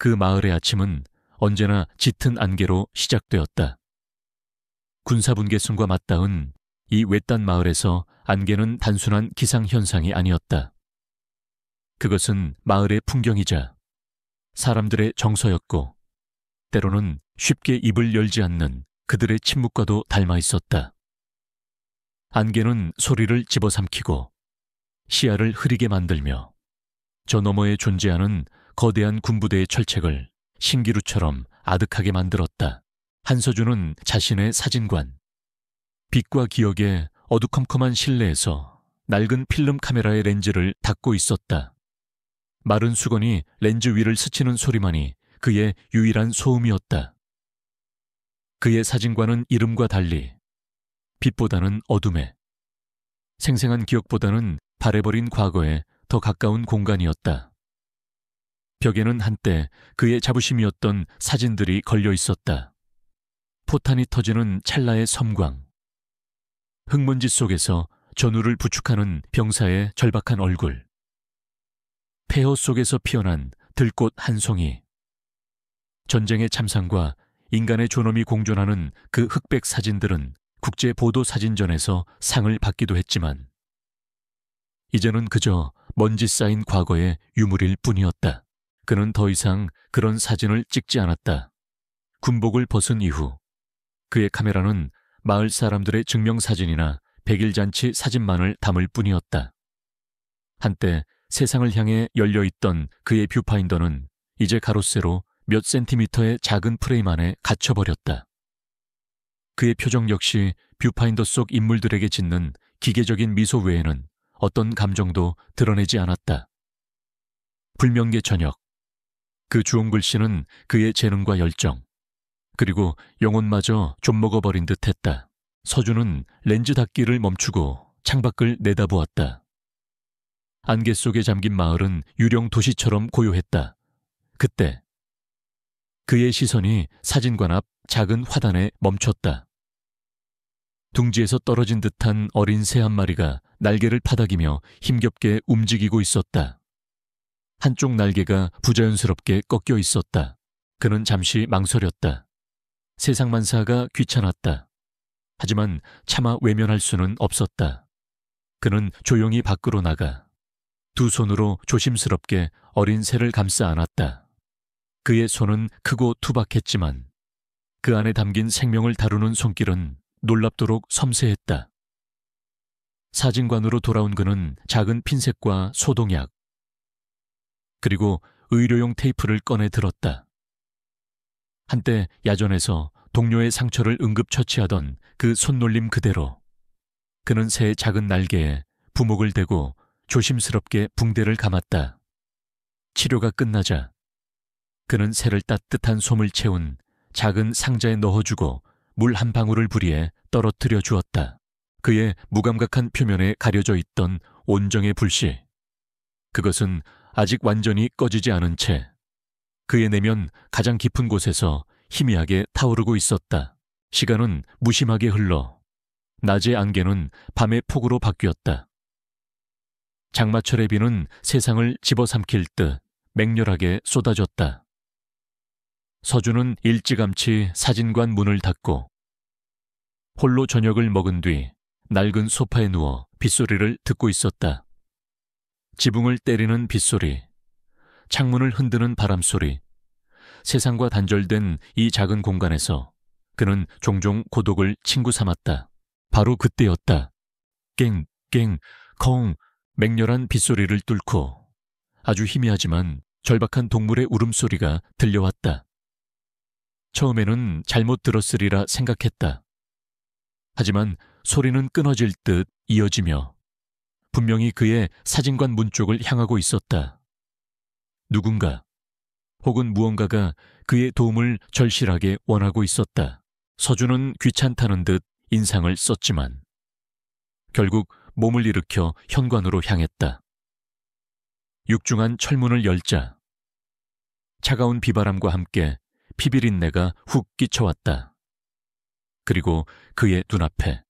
그 마을의 아침은 언제나 짙은 안개로 시작되었다. 군사분계선과 맞닿은 이 외딴 마을에서 안개는 단순한 기상현상이 아니었다. 그것은 마을의 풍경이자 사람들의 정서였고, 때로는 쉽게 입을 열지 않는 그들의 침묵과도 닮아 있었다. 안개는 소리를 집어삼키고 시야를 흐리게 만들며 저 너머에 존재하는 거대한 군부대의 철책을 신기루처럼 아득하게 만들었다. 한서준은 자신의 사진관, 빛과 기억의 어두컴컴한 실내에서 낡은 필름 카메라의 렌즈를 닫고 있었다. 마른 수건이 렌즈 위를 스치는 소리만이 그의 유일한 소음이었다. 그의 사진관은 이름과 달리 빛보다는 어둠에, 생생한 기억보다는 바래버린 과거에 더 가까운 공간이었다. 벽에는 한때 그의 자부심이었던 사진들이 걸려 있었다. 포탄이 터지는 찰나의 섬광, 흙먼지 속에서 전우를 부축하는 병사의 절박한 얼굴, 폐허 속에서 피어난 들꽃 한 송이, 전쟁의 참상과 인간의 존엄이 공존하는 그 흑백 사진들은 국제 보도 사진전에서 상을 받기도 했지만 이제는 그저 먼지 쌓인 과거의 유물일 뿐이었다. 그는 더 이상 그런 사진을 찍지 않았다. 군복을 벗은 이후 그의 카메라는 마을 사람들의 증명사진이나 백일잔치 사진만을 담을 뿐이었다. 한때 세상을 향해 열려있던 그의 뷰파인더는 이제 가로세로 몇 센티미터의 작은 프레임 안에 갇혀버렸다. 그의 표정 역시 뷰파인더 속 인물들에게 짓는 기계적인 미소 외에는 어떤 감정도 드러내지 않았다. 불명계 저녁, 그 주홍글씨는 그의 재능과 열정, 그리고 영혼마저 좀먹어버린 듯했다. 서준은 렌즈 닫기를 멈추고 창밖을 내다보았다. 안개 속에 잠긴 마을은 유령 도시처럼 고요했다. 그때 그의 시선이 사진관 앞 작은 화단에 멈췄다. 둥지에서 떨어진 듯한 어린 새 한 마리가 날개를 파닥이며 힘겹게 움직이고 있었다. 한쪽 날개가 부자연스럽게 꺾여 있었다. 그는 잠시 망설였다. 세상만사가 귀찮았다. 하지만 차마 외면할 수는 없었다. 그는 조용히 밖으로 나가 두 손으로 조심스럽게 어린 새를 감싸 안았다. 그의 손은 크고 투박했지만 그 안에 담긴 생명을 다루는 손길은 놀랍도록 섬세했다. 사진관으로 돌아온 그는 작은 핀셋과 소독약, 그리고 의료용 테이프를 꺼내 들었다. 한때 야전에서 동료의 상처를 응급 처치하던 그 손놀림 그대로 그는 새의 작은 날개에 부목을 대고 조심스럽게 붕대를 감았다. 치료가 끝나자 그는 새를 따뜻한 솜을 채운 작은 상자에 넣어주고 물 한 방울을 부리에 떨어뜨려 주었다. 그의 무감각한 표면에 가려져 있던 온정의 불씨, 그것은 아직 완전히 꺼지지 않은 채 그의 내면 가장 깊은 곳에서 희미하게 타오르고 있었다. 시간은 무심하게 흘러 낮의 안개는 밤의 폭우로 바뀌었다. 장마철의 비는 세상을 집어삼킬 듯 맹렬하게 쏟아졌다. 서준은 일찌감치 사진관 문을 닫고 홀로 저녁을 먹은 뒤 낡은 소파에 누워 빗소리를 듣고 있었다. 지붕을 때리는 빗소리, 창문을 흔드는 바람소리, 세상과 단절된 이 작은 공간에서 그는 종종 고독을 친구 삼았다. 바로 그때였다. 깽, 깽, 컹, 맹렬한 빗소리를 뚫고 아주 희미하지만 절박한 동물의 울음소리가 들려왔다. 처음에는 잘못 들었으리라 생각했다. 하지만 소리는 끊어질 듯 이어지며 분명히 그의 사진관 문 쪽을 향하고 있었다. 누군가 혹은 무언가가 그의 도움을 절실하게 원하고 있었다. 서준은 귀찮다는 듯 인상을 썼지만 결국 몸을 일으켜 현관으로 향했다. 육중한 철문을 열자 차가운 비바람과 함께 피비린내가 훅 끼쳐왔다. 그리고 그의 눈앞에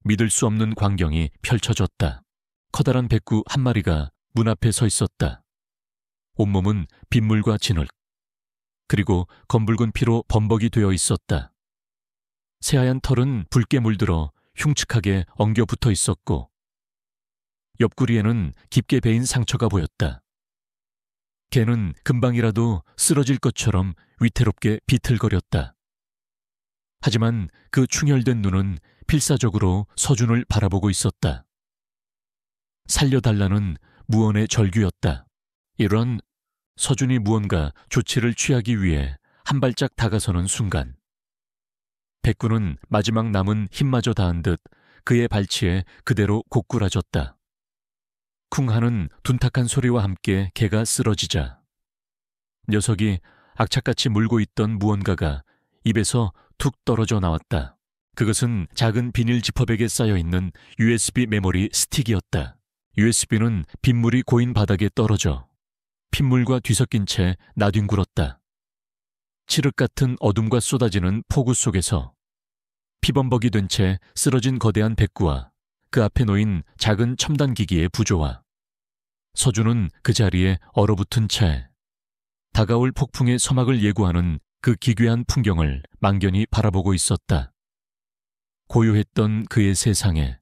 믿을 수 없는 광경이 펼쳐졌다. 커다란 백구 한 마리가 문 앞에 서 있었다. 온몸은 빗물과 진흙, 그리고 검붉은 피로 범벅이 되어 있었다. 새하얀 털은 붉게 물들어 흉측하게 엉겨 붙어 있었고 옆구리에는 깊게 베인 상처가 보였다. 개는 금방이라도 쓰러질 것처럼 위태롭게 비틀거렸다. 하지만 그 충혈된 눈은 필사적으로 서준을 바라보고 있었다. 살려달라는 무언의 절규였다. 이런 서준이 무언가 조치를 취하기 위해 한 발짝 다가서는 순간 백구는 마지막 남은 힘마저 다한 듯 그의 발치에 그대로 고꾸라졌다. 쿵 하는 둔탁한 소리와 함께 개가 쓰러지자 녀석이 악착같이 물고 있던 무언가가 입에서 툭 떨어져 나왔다. 그것은 작은 비닐 지퍼백에 쌓여있는 USB 메모리 스틱이었다. USB는 빗물이 고인 바닥에 떨어져 핏물과 뒤섞인 채 나뒹굴었다. 칠흑 같은 어둠과 쏟아지는 폭우 속에서 피범벅이 된 채 쓰러진 거대한 백구와 그 앞에 놓인 작은 첨단기기의 부조와 서준은 그 자리에 얼어붙은 채 다가올 폭풍의 서막을 예고하는 그 기괴한 풍경을 망견히 바라보고 있었다. 고요했던 그의 세상에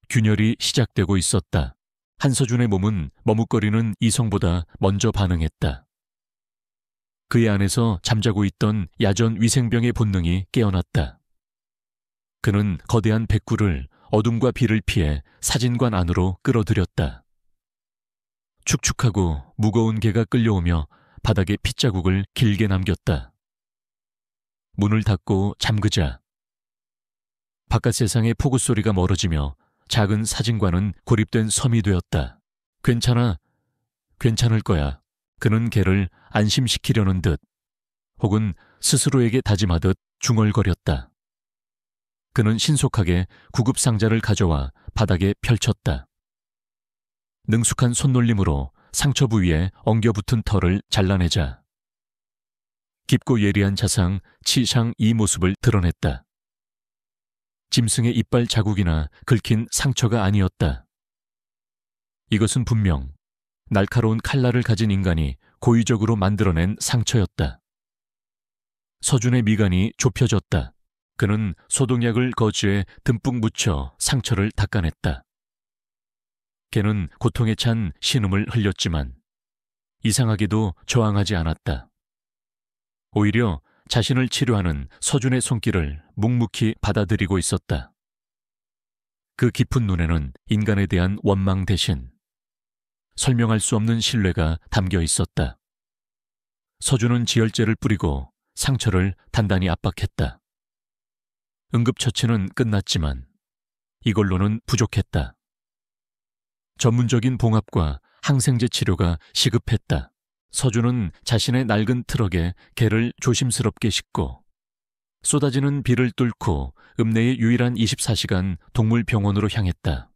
균열이 시작되고 있었다. 한서준의 몸은 머뭇거리는 이성보다 먼저 반응했다. 그의 안에서 잠자고 있던 야전 위생병의 본능이 깨어났다. 그는 거대한 백구를 어둠과 비를 피해 사진관 안으로 끌어들였다. 축축하고 무거운 개가 끌려오며 바닥에 핏자국을 길게 남겼다. 문을 닫고 잠그자 바깥 세상의 폭우 소리가 멀어지며 작은 사진관은 고립된 섬이 되었다. 괜찮아, 괜찮을 거야. 그는 개를 안심시키려는 듯 혹은 스스로에게 다짐하듯 중얼거렸다. 그는 신속하게 구급상자를 가져와 바닥에 펼쳤다. 능숙한 손놀림으로 상처 부위에 엉겨붙은 털을 잘라내자 깊고 예리한 자상 치샹 이 모습을 드러냈다. 짐승의 이빨 자국이나 긁힌 상처가 아니었다. 이것은 분명 날카로운 칼날을 가진 인간이 고의적으로 만들어낸 상처였다. 서준의 미간이 좁혀졌다. 그는 소독약을 거즈에 듬뿍 묻혀 상처를 닦아냈다. 개는 고통에 찬 신음을 흘렸지만 이상하게도 저항하지 않았다. 오히려 자신을 치료하는 서준의 손길을 묵묵히 받아들이고 있었다. 그 깊은 눈에는 인간에 대한 원망 대신 설명할 수 없는 신뢰가 담겨 있었다. 서준은 지혈제를 뿌리고 상처를 단단히 압박했다. 응급처치는 끝났지만 이걸로는 부족했다. 전문적인 봉합과 항생제 치료가 시급했다. 서준은 자신의 낡은 트럭에 개를 조심스럽게 싣고 쏟아지는 비를 뚫고 읍내의 유일한 24시간 동물병원으로 향했다.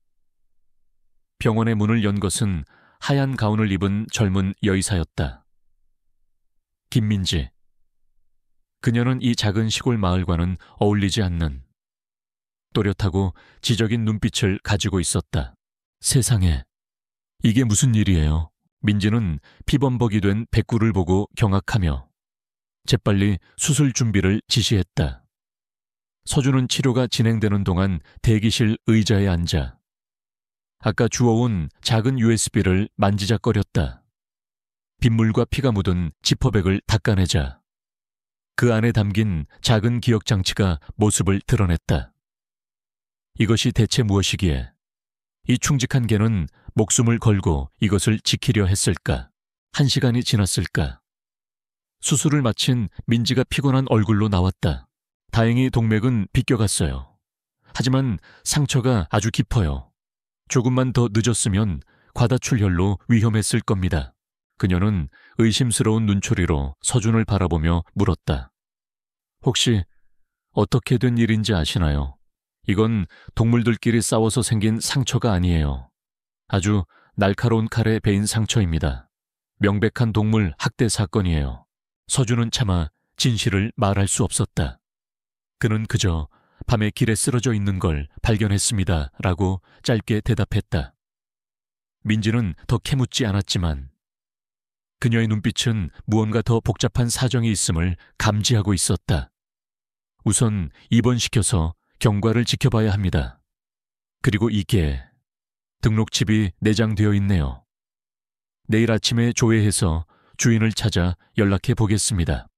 병원의 문을 연 것은 하얀 가운을 입은 젊은 여의사였다. 김민지. 그녀는 이 작은 시골 마을과는 어울리지 않는 또렷하고 지적인 눈빛을 가지고 있었다. 세상에, 이게 무슨 일이에요? 민지는 피범벅이 된 백구를 보고 경악하며 재빨리 수술 준비를 지시했다. 서준은 치료가 진행되는 동안 대기실 의자에 앉아 아까 주워온 작은 USB를 만지작거렸다. 빗물과 피가 묻은 지퍼백을 닦아내자 그 안에 담긴 작은 기억장치가 모습을 드러냈다. 이것이 대체 무엇이기에 이 충직한 개는 목숨을 걸고 이것을 지키려 했을까? 1시간이 지났을까? 수술을 마친 민지가 피곤한 얼굴로 나왔다. 다행히 동맥은 비껴갔어요. 하지만 상처가 아주 깊어요. 조금만 더 늦었으면 과다출혈로 위험했을 겁니다. 그녀는 의심스러운 눈초리로 서준을 바라보며 물었다. 혹시 어떻게 된 일인지 아시나요? 이건 동물들끼리 싸워서 생긴 상처가 아니에요. 아주 날카로운 칼에 베인 상처입니다. 명백한 동물 학대 사건이에요. 서준은 차마 진실을 말할 수 없었다. 그는 그저 밤에 길에 쓰러져 있는 걸 발견했습니다. 라고 짧게 대답했다. 민지는 더 캐묻지 않았지만 그녀의 눈빛은 무언가 더 복잡한 사정이 있음을 감지하고 있었다. 우선 입원시켜서 경과를 지켜봐야 합니다. 그리고 이게 등록칩이 내장되어 있네요. 내일 아침에 조회해서 주인을 찾아 연락해 보겠습니다.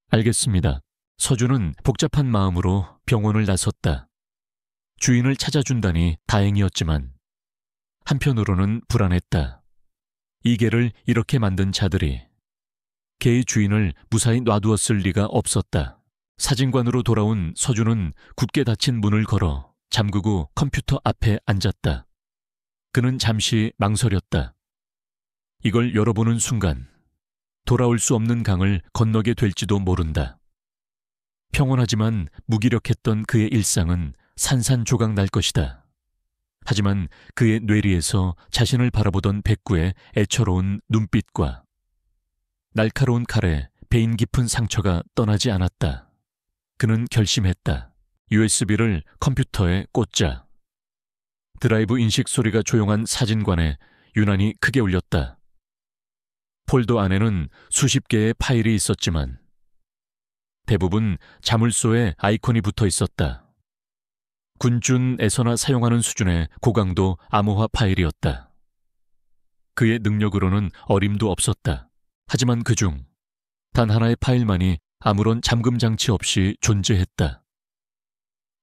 알겠습니다. 서준은 복잡한 마음으로 병원을 나섰다. 주인을 찾아준다니 다행이었지만 한편으로는 불안했다. 이 개를 이렇게 만든 자들이 개의 주인을 무사히 놔두었을 리가 없었다. 사진관으로 돌아온 서준은 굳게 닫힌 문을 걸어 잠그고 컴퓨터 앞에 앉았다. 그는 잠시 망설였다. 이걸 열어보는 순간 돌아올 수 없는 강을 건너게 될지도 모른다. 평온하지만 무기력했던 그의 일상은 산산조각 날 것이다. 하지만 그의 뇌리에서 자신을 바라보던 백구의 애처로운 눈빛과 날카로운 칼에 베인 깊은 상처가 떠나지 않았다. 그는 결심했다. USB를 컴퓨터에 꽂자. 드라이브 인식 소리가 조용한 사진관에 유난히 크게 울렸다. 폴더 안에는 수십 개의 파일이 있었지만 대부분 자물쇠에 아이콘이 붙어 있었다. 군준에서나 사용하는 수준의 고강도 암호화 파일이었다. 그의 능력으로는 어림도 없었다. 하지만 그중 단 하나의 파일만이 아무런 잠금 장치 없이 존재했다.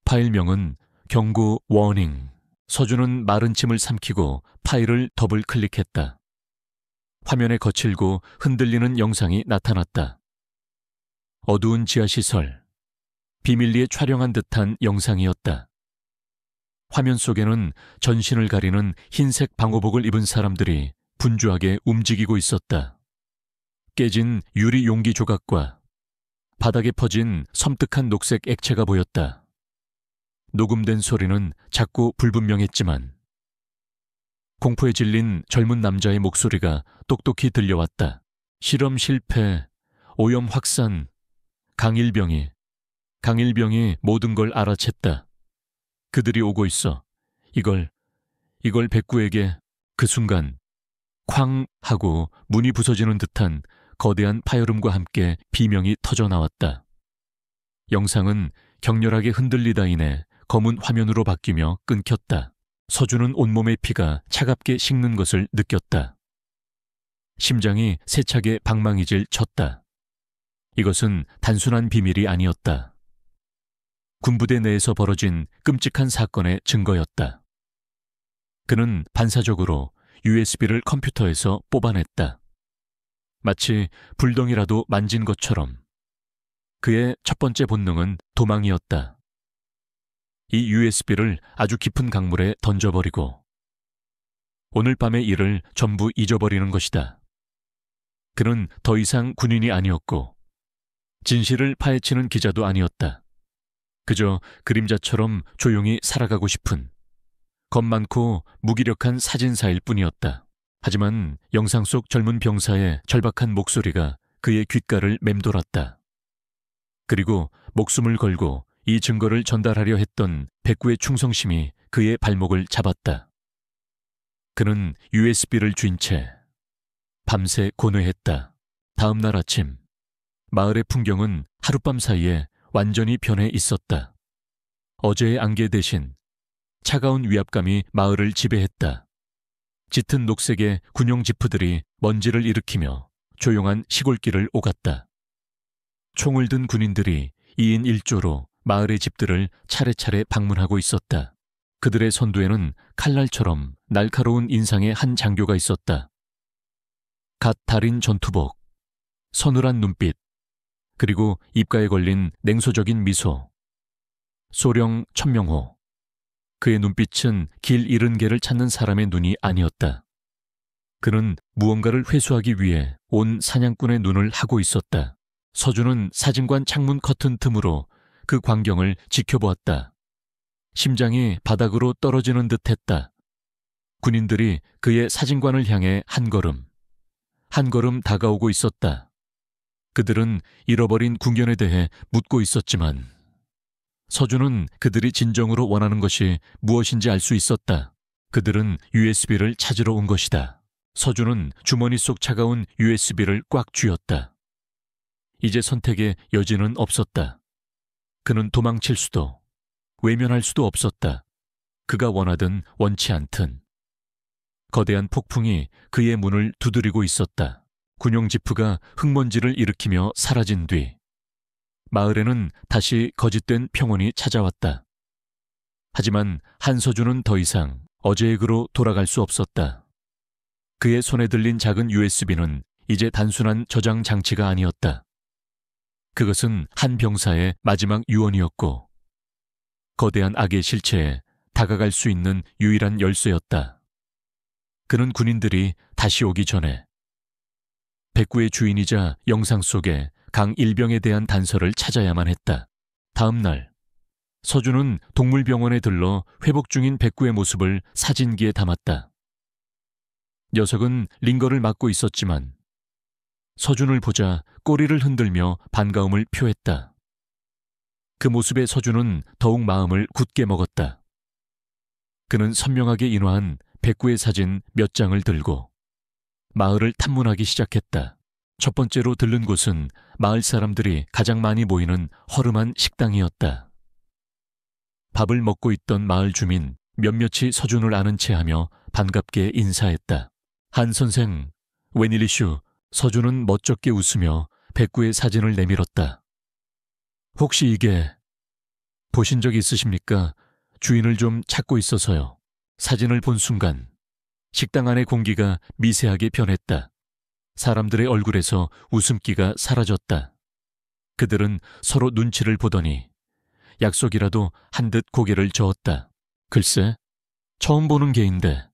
파일명은 경고 워닝. 서준은 마른 침을 삼키고 파일을 더블 클릭했다. 화면에 거칠고 흔들리는 영상이 나타났다. 어두운 지하시설, 비밀리에 촬영한 듯한 영상이었다. 화면 속에는 전신을 가리는 흰색 방호복을 입은 사람들이 분주하게 움직이고 있었다. 깨진 유리 용기 조각과 바닥에 퍼진 섬뜩한 녹색 액체가 보였다. 녹음된 소리는 작고 불분명했지만 공포에 질린 젊은 남자의 목소리가 똑똑히 들려왔다. 실험 실패, 오염 확산, 강일병이 모든 걸 알아챘다. 그들이 오고 있어. 이걸 백구에게. 그 순간 쾅 하고 문이 부서지는 듯한 거대한 파열음과 함께 비명이 터져 나왔다. 영상은 격렬하게 흔들리다 인해 검은 화면으로 바뀌며 끊겼다. 서준은 온몸의 피가 차갑게 식는 것을 느꼈다. 심장이 세차게 방망이질 쳤다. 이것은 단순한 비밀이 아니었다. 군부대 내에서 벌어진 끔찍한 사건의 증거였다. 그는 반사적으로 USB를 컴퓨터에서 뽑아냈다. 마치 불덩이라도 만진 것처럼. 그의 첫 번째 본능은 도망이었다. 이 USB를 아주 깊은 강물에 던져버리고 오늘 밤의 일을 전부 잊어버리는 것이다. 그는 더 이상 군인이 아니었고 진실을 파헤치는 기자도 아니었다. 그저 그림자처럼 조용히 살아가고 싶은 겁 많고 무기력한 사진사일 뿐이었다. 하지만 영상 속 젊은 병사의 절박한 목소리가 그의 귓가를 맴돌았다. 그리고 목숨을 걸고 이 증거를 전달하려 했던 백구의 충성심이 그의 발목을 잡았다. 그는 USB를 쥔 채 밤새 고뇌했다. 다음 날 아침 마을의 풍경은 하룻밤 사이에 완전히 변해 있었다. 어제의 안개 대신 차가운 위압감이 마을을 지배했다. 짙은 녹색의 군용 지프들이 먼지를 일으키며 조용한 시골길을 오갔다. 총을 든 군인들이 2인 1조로 마을의 집들을 차례차례 방문하고 있었다. 그들의 선두에는 칼날처럼 날카로운 인상의 한 장교가 있었다. 갓 달인 전투복, 서늘한 눈빛, 그리고 입가에 걸린 냉소적인 미소. 소령 천명호. 그의 눈빛은 길 잃은 개를 찾는 사람의 눈이 아니었다. 그는 무언가를 회수하기 위해 온 사냥꾼의 눈을 하고 있었다. 서준은 사진관 창문 커튼 틈으로 그 광경을 지켜보았다. 심장이 바닥으로 떨어지는 듯했다. 군인들이 그의 사진관을 향해 한 걸음 다가오고 있었다. 그들은 잃어버린 궁견에 대해 묻고 있었지만 서준은 그들이 진정으로 원하는 것이 무엇인지 알 수 있었다. 그들은 USB를 찾으러 온 것이다. 서준은 주머니 속 차가운 USB를 꽉 쥐었다. 이제 선택의 여지는 없었다. 그는 도망칠 수도, 외면할 수도 없었다. 그가 원하든 원치 않든. 거대한 폭풍이 그의 문을 두드리고 있었다. 군용 지프가 흙먼지를 일으키며 사라진 뒤 마을에는 다시 거짓된 평온이 찾아왔다. 하지만 한서준은 더 이상 어제의 그로 돌아갈 수 없었다. 그의 손에 들린 작은 USB는 이제 단순한 저장 장치가 아니었다. 그것은 한 병사의 마지막 유언이었고 거대한 악의 실체에 다가갈 수 있는 유일한 열쇠였다. 그는 군인들이 다시 오기 전에 백구의 주인이자 영상 속의 강 일병에 대한 단서를 찾아야만 했다. 다음 날 서준은 동물병원에 들러 회복 중인 백구의 모습을 사진기에 담았다. 녀석은 링거를 맞고 있었지만 서준을 보자 꼬리를 흔들며 반가움을 표했다. 그 모습에 서준은 더욱 마음을 굳게 먹었다. 그는 선명하게 인화한 백구의 사진 몇 장을 들고 마을을 탐문하기 시작했다. 첫 번째로 들른 곳은 마을 사람들이 가장 많이 모이는 허름한 식당이었다. 밥을 먹고 있던 마을 주민 몇몇이 서준을 아는 체하며 반갑게 인사했다. 한 선생, 웬일이슈. 서준은 멋쩍게 웃으며 백구의 사진을 내밀었다. 혹시 이게 보신 적 있으십니까? 주인을 좀 찾고 있어서요. 사진을 본 순간 식당 안의 공기가 미세하게 변했다. 사람들의 얼굴에서 웃음기가 사라졌다. 그들은 서로 눈치를 보더니 약속이라도 한 듯 고개를 저었다. 글쎄, 처음 보는 개인데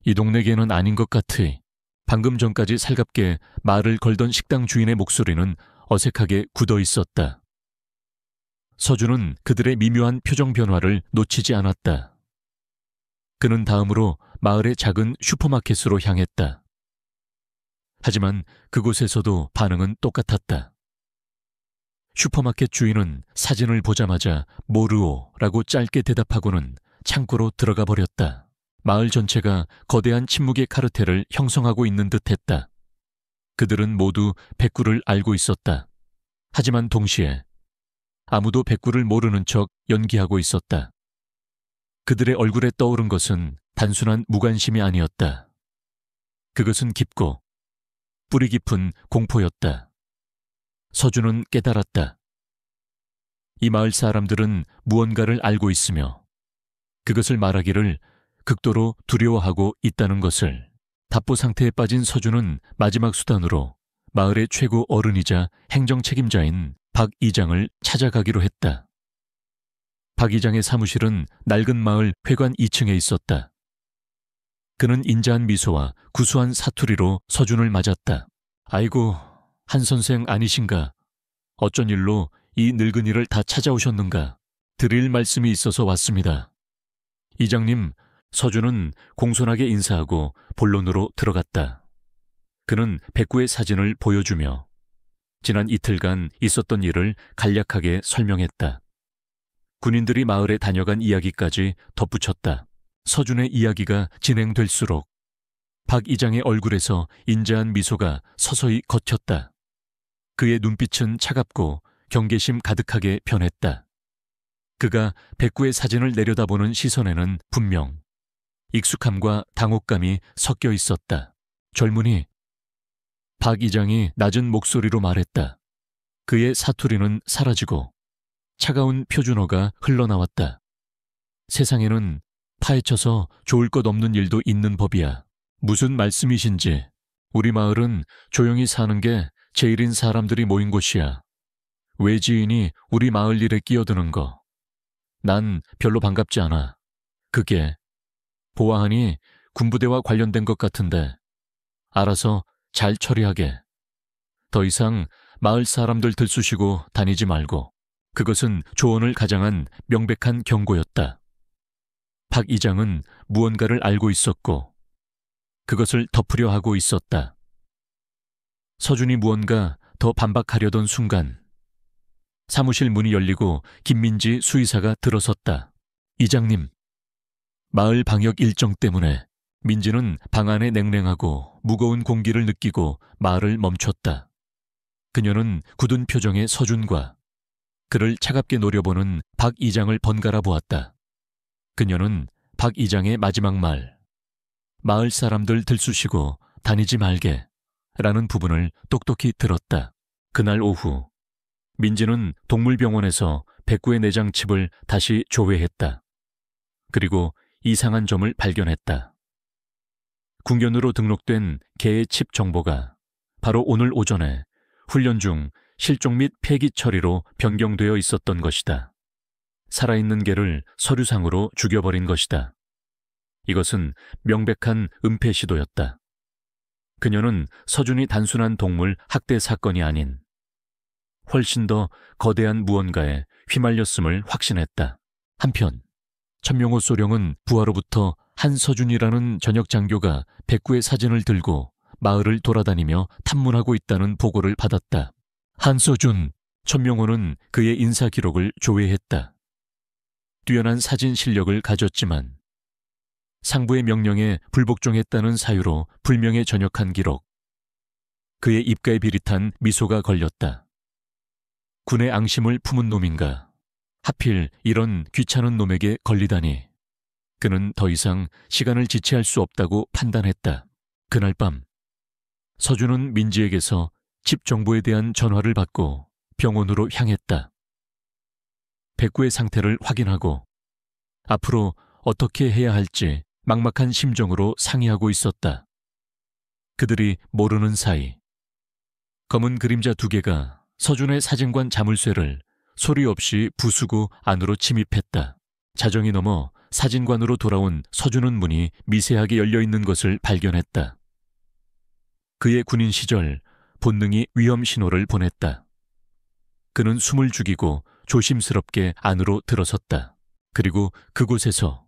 이 동네 개는 아닌 것 같으. 방금 전까지 살갑게 말을 걸던 식당 주인의 목소리는 어색하게 굳어 있었다. 서준은 그들의 미묘한 표정 변화를 놓치지 않았다. 그는 다음으로 마을의 작은 슈퍼마켓으로 향했다. 하지만 그곳에서도 반응은 똑같았다. 슈퍼마켓 주인은 사진을 보자마자 모르오라고 짧게 대답하고는 창고로 들어가 버렸다. 마을 전체가 거대한 침묵의 카르텔을 형성하고 있는 듯했다. 그들은 모두 백구를 알고 있었다. 하지만 동시에 아무도 백구를 모르는 척 연기하고 있었다. 그들의 얼굴에 떠오른 것은 단순한 무관심이 아니었다. 그것은 깊고 뿌리 깊은 공포였다. 서준은 깨달았다. 이 마을 사람들은 무언가를 알고 있으며 그것을 말하기를 극도로 두려워하고 있다는 것을. 답보 상태에 빠진 서준은 마지막 수단으로 마을의 최고 어른이자 행정 책임자인 박 이장을 찾아가기로 했다. 박 이장의 사무실은 낡은 마을 회관 2층에 있었다. 그는 인자한 미소와 구수한 사투리로 서준을 맞았다. 아이고, 한 선생 아니신가? 어쩐 일로 이 늙은이를 다 찾아오셨는가? 드릴 말씀이 있어서 왔습니다. 이장님, 서준은 공손하게 인사하고 본론으로 들어갔다. 그는 백구의 사진을 보여주며 지난 이틀간 있었던 일을 간략하게 설명했다. 군인들이 마을에 다녀간 이야기까지 덧붙였다. 서준의 이야기가 진행될수록 박 이장의 얼굴에서 인자한 미소가 서서히 걷혔다. 그의 눈빛은 차갑고 경계심 가득하게 변했다. 그가 백구의 사진을 내려다보는 시선에는 분명 익숙함과 당혹감이 섞여 있었다. 젊은이. 박 이장이 낮은 목소리로 말했다. 그의 사투리는 사라지고 차가운 표준어가 흘러나왔다. 세상에는 파헤쳐서 좋을 것 없는 일도 있는 법이야. 무슨 말씀이신지. 우리 마을은 조용히 사는 게 제일인 사람들이 모인 곳이야. 외지인이 우리 마을 일에 끼어드는 거. 난 별로 반갑지 않아. 그게 보아하니 군부대와 관련된 것 같은데 알아서 잘 처리하게. 더 이상 마을 사람들 들쑤시고 다니지 말고. 그것은 조언을 가장한 명백한 경고였다. 박 이장은 무언가를 알고 있었고 그것을 덮으려 하고 있었다. 서준이 무언가 더 반박하려던 순간 사무실 문이 열리고 김민지 수의사가 들어섰다. 이장님, 마을 방역 일정 때문에 민지는 방 안에 냉랭하고 무거운 공기를 느끼고 말을 멈췄다. 그녀는 굳은 표정의 서준과 그를 차갑게 노려보는 박 이장을 번갈아 보았다. 그녀는 박 이장의 마지막 말, 마을 사람들 들쑤시고 다니지 말게 라는 부분을 똑똑히 들었다. 그날 오후 민지는 동물병원에서 백구의 내장칩을 다시 조회했다. 그리고 이상한 점을 발견했다. 군견으로 등록된 개의 칩 정보가 바로 오늘 오전에 훈련 중 실종 및 폐기 처리로 변경되어 있었던 것이다. 살아있는 개를 서류상으로 죽여버린 것이다. 이것은 명백한 은폐 시도였다. 그녀는 서준이 단순한 동물 학대 사건이 아닌 훨씬 더 거대한 무언가에 휘말렸음을 확신했다. 한편 천명호 소령은 부하로부터 한서준이라는 전역 장교가 백구의 사진을 들고 마을을 돌아다니며 탐문하고 있다는 보고를 받았다. 한서준, 천명호는 그의 인사 기록을 조회했다. 뛰어난 사진 실력을 가졌지만 상부의 명령에 불복종했다는 사유로 불명예 전역한 기록. 그의 입가에 비릿한 미소가 걸렸다. 군의 앙심을 품은 놈인가? 하필 이런 귀찮은 놈에게 걸리다니. 그는 더 이상 시간을 지체할 수 없다고 판단했다. 그날 밤 서준은 민지에게서 집 정보에 대한 전화를 받고 병원으로 향했다. 백구의 상태를 확인하고 앞으로 어떻게 해야 할지 막막한 심정으로 상의하고 있었다. 그들이 모르는 사이 검은 그림자 2개가 서준의 사진관 자물쇠를 소리 없이 부수고 안으로 침입했다. 자정이 넘어 사진관으로 돌아온 서준은 문이 미세하게 열려있는 것을 발견했다. 그의 군인 시절 본능이 위험 신호를 보냈다. 그는 숨을 죽이고 조심스럽게 안으로 들어섰다. 그리고 그곳에서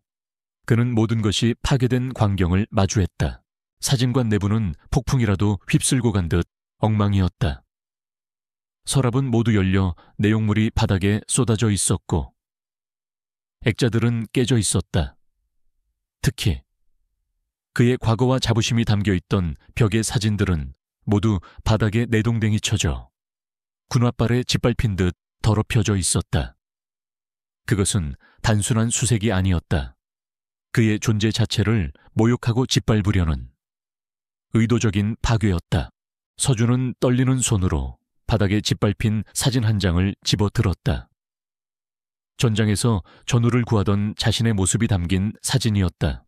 그는 모든 것이 파괴된 광경을 마주했다. 사진관 내부는 폭풍이라도 휩쓸고 간 듯 엉망이었다. 서랍은 모두 열려 내용물이 바닥에 쏟아져 있었고 액자들은 깨져 있었다. 특히 그의 과거와 자부심이 담겨있던 벽의 사진들은 모두 바닥에 내동댕이 쳐져 군홧발에 짓밟힌 듯 더럽혀져 있었다. 그것은 단순한 수색이 아니었다. 그의 존재 자체를 모욕하고 짓밟으려는 의도적인 파괴였다. 서준은 떨리는 손으로 바닥에 짓밟힌 사진 한 장을 집어들었다. 전장에서 전우를 구하던 자신의 모습이 담긴 사진이었다.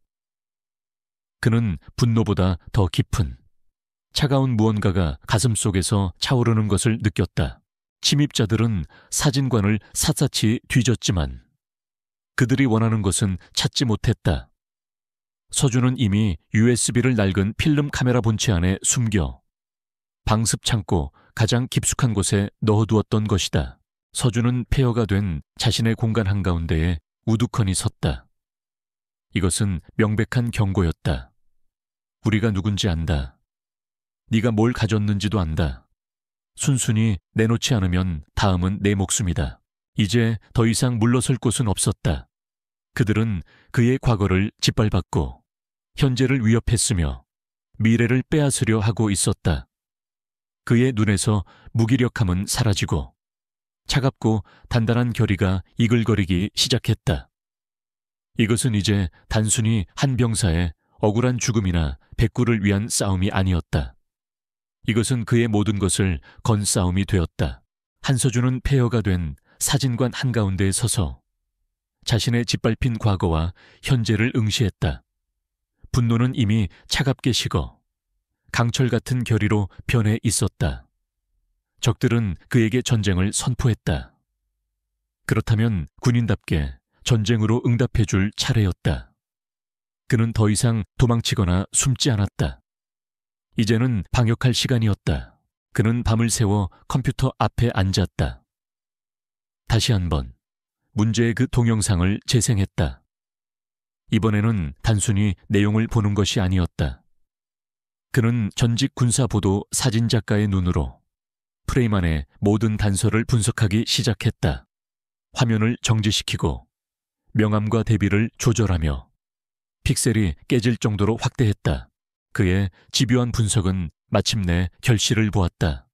그는 분노보다 더 깊은 차가운 무언가가 가슴속에서 차오르는 것을 느꼈다. 침입자들은 사진관을 샅샅이 뒤졌지만 그들이 원하는 것은 찾지 못했다. 서준은 이미 USB를 낡은 필름 카메라 본체 안에 숨겨 방습 창고 가장 깊숙한 곳에 넣어두었던 것이다. 서준은 폐허가 된 자신의 공간 한가운데에 우두커니 섰다. 이것은 명백한 경고였다. 우리가 누군지 안다. 네가 뭘 가졌는지도 안다. 순순히 내놓지 않으면 다음은 내 목숨이다. 이제 더 이상 물러설 곳은 없었다. 그들은 그의 과거를 짓밟았고 현재를 위협했으며 미래를 빼앗으려 하고 있었다. 그의 눈에서 무기력함은 사라지고 차갑고 단단한 결의가 이글거리기 시작했다. 이것은 이제 단순히 한 병사의 억울한 죽음이나 백구를 위한 싸움이 아니었다. 이것은 그의 모든 것을 건 싸움이 되었다. 한서준은 폐허가 된 사진관 한가운데에 서서 자신의 짓밟힌 과거와 현재를 응시했다. 분노는 이미 차갑게 식어 강철 같은 결의로 변해 있었다. 적들은 그에게 전쟁을 선포했다. 그렇다면 군인답게 전쟁으로 응답해줄 차례였다. 그는 더 이상 도망치거나 숨지 않았다. 이제는 방역할 시간이었다. 그는 밤을 새워 컴퓨터 앞에 앉았다. 다시 한번 문제의 그 동영상을 재생했다. 이번에는 단순히 내용을 보는 것이 아니었다. 그는 전직 군사보도 사진작가의 눈으로 프레임 안의 모든 단서를 분석하기 시작했다. 화면을 정지시키고 명암과 대비를 조절하며 픽셀이 깨질 정도로 확대했다. 그의 집요한 분석은 마침내 결실을 보았다.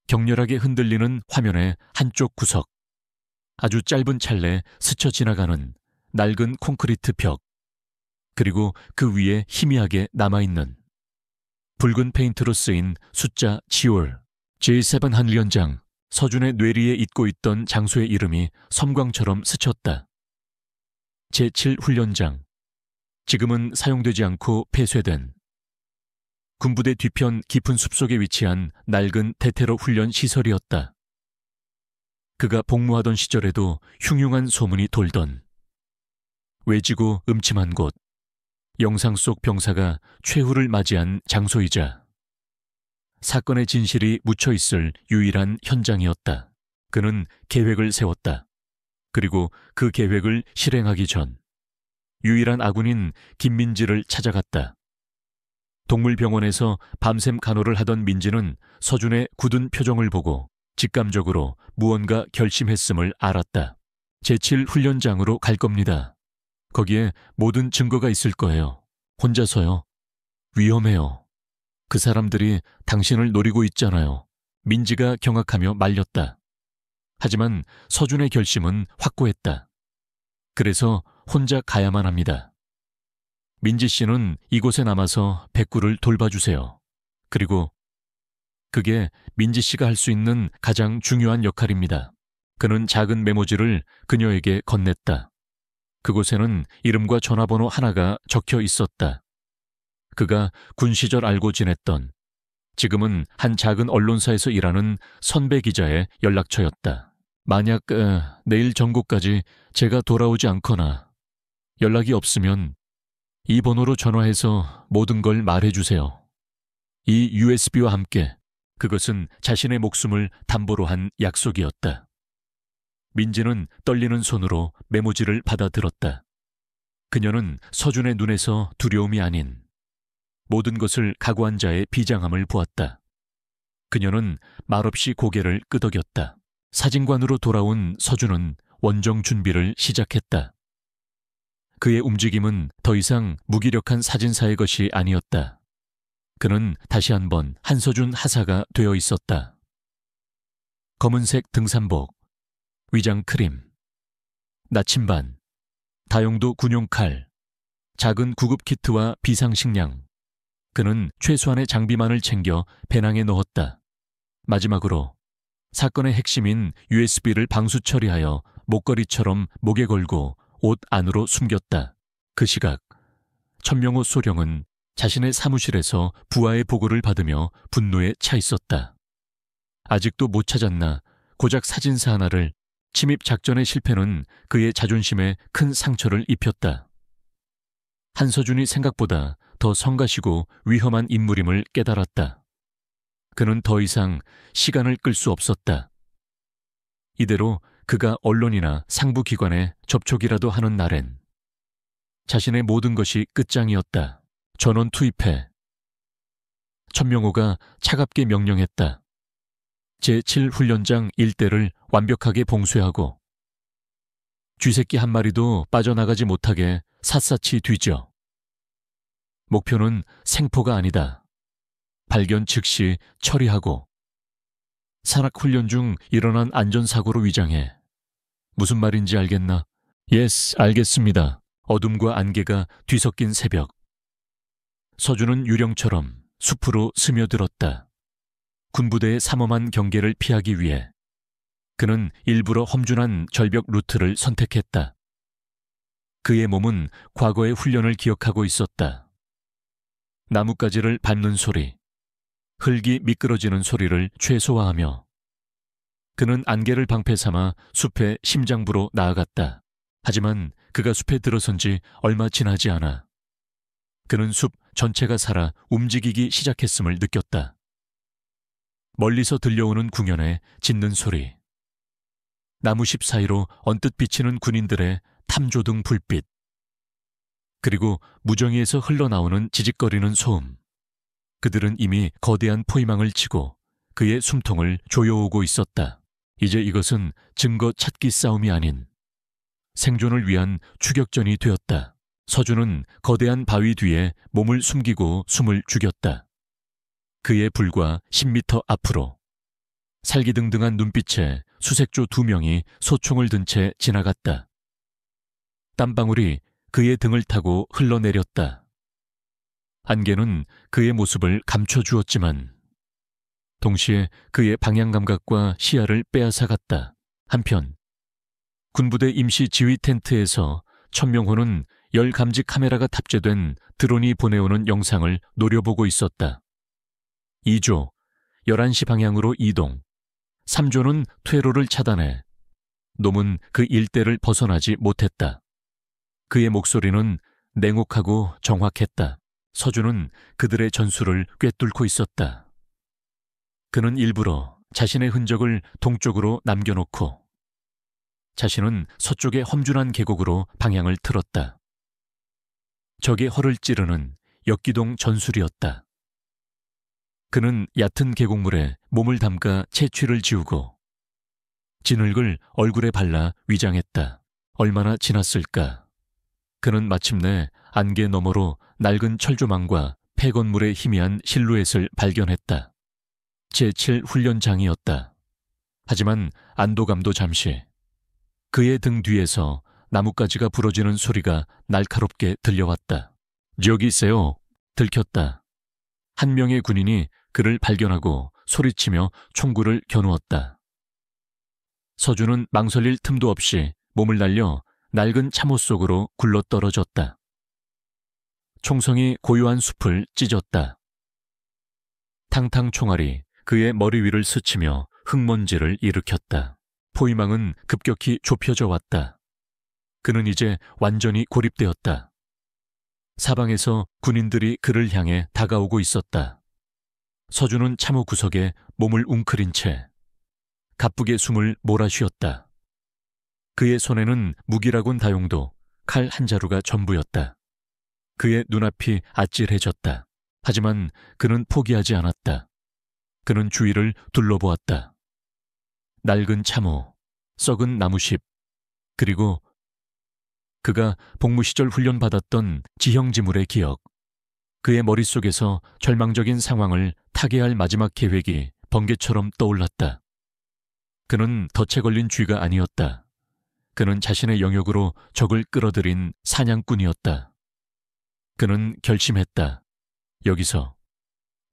격렬하게 흔들리는 화면의 한쪽 구석, 아주 짧은 찰내 스쳐 지나가는 낡은 콘크리트 벽, 그리고 그 위에 희미하게 남아있는 붉은 페인트로 쓰인 숫자 지올, J7 한 연장, 서준의 뇌리에 잊고 있던 장소의 이름이 섬광처럼 스쳤다. 제7 훈련장, 지금은 사용되지 않고 폐쇄된 군부대 뒤편 깊은 숲속에 위치한 낡은 대테러 훈련 시설이었다. 그가 복무하던 시절에도 흉흉한 소문이 돌던 외지고 음침한 곳, 영상 속 병사가 최후를 맞이한 장소이자 사건의 진실이 묻혀 있을 유일한 현장이었다. 그는 계획을 세웠다. 그리고 그 계획을 실행하기 전 유일한 아군인 김민지를 찾아갔다. 동물병원에서 밤샘 간호를 하던 민지는 서준의 굳은 표정을 보고 직감적으로 무언가 결심했음을 알았다. 제7 훈련장으로 갈 겁니다. 거기에 모든 증거가 있을 거예요. 혼자서요. 위험해요. 그 사람들이 당신을 노리고 있잖아요. 민지가 경악하며 말렸다. 하지만 서준의 결심은 확고했다. 그래서 혼자 가야만 합니다. 민지 씨는 이곳에 남아서 백구를 돌봐주세요. 그리고 그게 민지 씨가 할 수 있는 가장 중요한 역할입니다. 그는 작은 메모지를 그녀에게 건넸다. 그곳에는 이름과 전화번호 하나가 적혀 있었다. 그가 군 시절 알고 지냈던, 지금은 한 작은 언론사에서 일하는 선배 기자의 연락처였다. 만약 내일 정고까지 제가 돌아오지 않거나 연락이 없으면 이 번호로 전화해서 모든 걸 말해주세요. 이 USB와 함께. 그것은 자신의 목숨을 담보로 한 약속이었다. 민지는 떨리는 손으로 메모지를 받아들었다. 그녀는 서준의 눈에서 두려움이 아닌 모든 것을 각오한 자의 비장함을 보았다. 그녀는 말없이 고개를 끄덕였다. 사진관으로 돌아온 서준은 원정 준비를 시작했다. 그의 움직임은 더 이상 무기력한 사진사의 것이 아니었다. 그는 다시 한번 한서준 하사가 되어 있었다. 검은색 등산복, 위장 크림, 나침반, 다용도 군용 칼, 작은 구급 키트와 비상식량. 그는 최소한의 장비만을 챙겨 배낭에 넣었다. 마지막으로 사건의 핵심인 USB를 방수 처리하여 목걸이처럼 목에 걸고 옷 안으로 숨겼다. 그 시각 천명호 소령은 자신의 사무실에서 부하의 보고를 받으며 분노에 차 있었다. 아직도 못 찾았나. 고작 사진사 하나를. 침입 작전의 실패는 그의 자존심에 큰 상처를 입혔다. 한서준이 생각보다 더 성가시고 위험한 인물임을 깨달았다. 그는 더 이상 시간을 끌 수 없었다. 이대로 그가 언론이나 상부기관에 접촉이라도 하는 날엔 자신의 모든 것이 끝장이었다. 전원 투입해. 천명호가 차갑게 명령했다. 제7 훈련장 일대를 완벽하게 봉쇄하고 쥐새끼 한 마리도 빠져나가지 못하게 샅샅이 뒤져. 목표는 생포가 아니다. 발견 즉시 처리하고 산악훈련 중 일어난 안전사고로 위장해. 무슨 말인지 알겠나? 예스, 알겠습니다. 어둠과 안개가 뒤섞인 새벽. 서준은 유령처럼 숲으로 스며들었다. 군부대의 삼엄한 경계를 피하기 위해 그는 일부러 험준한 절벽 루트를 선택했다. 그의 몸은 과거의 훈련을 기억하고 있었다. 나뭇가지를 밟는 소리, 흙이 미끄러지는 소리를 최소화하며 그는 안개를 방패 삼아 숲의 심장부로 나아갔다. 하지만 그가 숲에 들어선 지 얼마 지나지 않아 그는 숲 전체가 살아 움직이기 시작했음을 느꼈다. 멀리서 들려오는 궁연의 짖는 소리, 나무십 사이로 언뜻 비치는 군인들의 탐조등 불빛, 그리고 무정위에서 흘러나오는 지직거리는 소음. 그들은 이미 거대한 포위망을 치고 그의 숨통을 조여오고 있었다. 이제 이것은 증거 찾기 싸움이 아닌 생존을 위한 추격전이 되었다. 서준은 거대한 바위 뒤에 몸을 숨기고 숨을 죽였다. 그의 불과 10m 앞으로 살기등등한 눈빛에 수색조 2명이 소총을 든 채 지나갔다. 땀방울이 그의 등을 타고 흘러내렸다. 안개는 그의 모습을 감춰주었지만 동시에 그의 방향감각과 시야를 빼앗아갔다. 한편 군부대 임시 지휘 텐트에서 천명호는 열 감지 카메라가 탑재된 드론이 보내오는 영상을 노려보고 있었다. 2조, 11시 방향으로 이동. 3조는 퇴로를 차단해. 놈은 그 일대를 벗어나지 못했다. 그의 목소리는 냉혹하고 정확했다. 서준은 그들의 전술을 꿰뚫고 있었다. 그는 일부러 자신의 흔적을 동쪽으로 남겨놓고 자신은 서쪽의 험준한 계곡으로 방향을 틀었다. 적의 허를 찌르는 역기동 전술이었다. 그는 얕은 계곡물에 몸을 담가 채취를 지우고 진흙을 얼굴에 발라 위장했다. 얼마나 지났을까? 그는 마침내 안개 너머로 낡은 철조망과 폐건물의 희미한 실루엣을 발견했다. 제7 훈련장이었다. 하지만 안도감도 잠시. 그의 등 뒤에서 나뭇가지가 부러지는 소리가 날카롭게 들려왔다. 저기 있어요. 들켰다. 한 명의 군인이 그를 발견하고 소리치며 총구를 겨누었다. 서준은 망설일 틈도 없이 몸을 날려 낡은 참호 속으로 굴러떨어졌다. 총성이 고요한 숲을 찢었다. 탕탕 총알이 그의 머리 위를 스치며 흙먼지를 일으켰다. 포위망은 급격히 좁혀져 왔다. 그는 이제 완전히 고립되었다. 사방에서 군인들이 그를 향해 다가오고 있었다. 서준은 참호 구석에 몸을 웅크린 채 가쁘게 숨을 몰아쉬었다. 그의 손에는 무기라곤 다용도 칼 한 자루가 전부였다. 그의 눈앞이 아찔해졌다. 하지만 그는 포기하지 않았다. 그는 주위를 둘러보았다. 낡은 참호, 썩은 나무십, 그리고 그가 복무 시절 훈련받았던 지형지물의 기억. 그의 머릿속에서 절망적인 상황을 타개할 마지막 계획이 번개처럼 떠올랐다. 그는 덫에 걸린 쥐가 아니었다. 그는 자신의 영역으로 적을 끌어들인 사냥꾼이었다. 그는 결심했다. 여기서,